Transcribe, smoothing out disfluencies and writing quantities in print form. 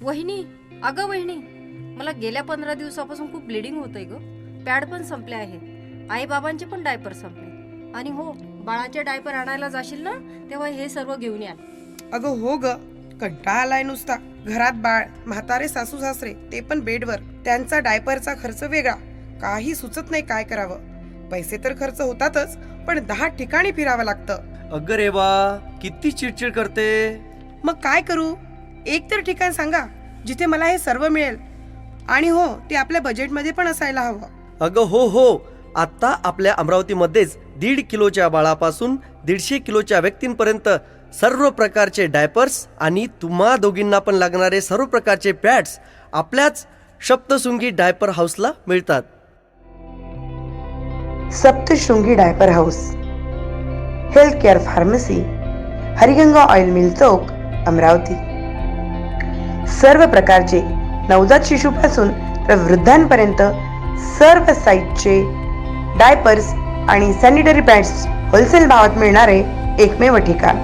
वहिनी, अगं वहिनी, मला गेल्या 15 दिवसापासून खूप ब्लिडिंग होतंय ग. पॅड पण संपले आहे. आई बाबांचे पण डायपर संपले. आणि हो, बाळाचे डायपर आणायला जाशील ना तेव्हा हे सर्व घेऊन या. अगं हो ग, कंटाळा आलाय नुसता. घरात बाळ, म्हातारे सासू सासरे, ते पण बेडवर. त्यांचा डायपरचा खर्च वेगळा. काही सुचत नाही काय करावं. पैसे तर खर्च होतातच, पण 10 ठिकाणी फिरावं लागतं. अगं रे बा, किती चिडचिड करते. मग काय करू? एक तर ठिकाण सांगा जिथे मला हे सर्व मिळेल. आणि हो, ते आपल्या बजेटमध्ये पण असायला हवं. अगं हो, आता आपल्या अमरावतीमध्येच 1.5 किलोच्या बाळापासून 150 किलोच्या व्यक्तींपर्यंत सर्व प्रकारचे डायपर्स आणि तुम्हा दोघींना पण लागणारे सर्व प्रकारचे पॅड्स आपल्याच सप्तशृंगी डायपर हाऊसला मिळतात. Saptashrungi diaper house, health care pharmacy, Hariganga oil mill चौक, अमरावती. सर्व प्रकारचे नवजात शिशूपासून तर वृद्धांपर्यंत सर्व साईजचे डायपर्स आणि सॅनिटरी पॅड्स होलसेल भावात मिळणारे एकमेव ठिकाण.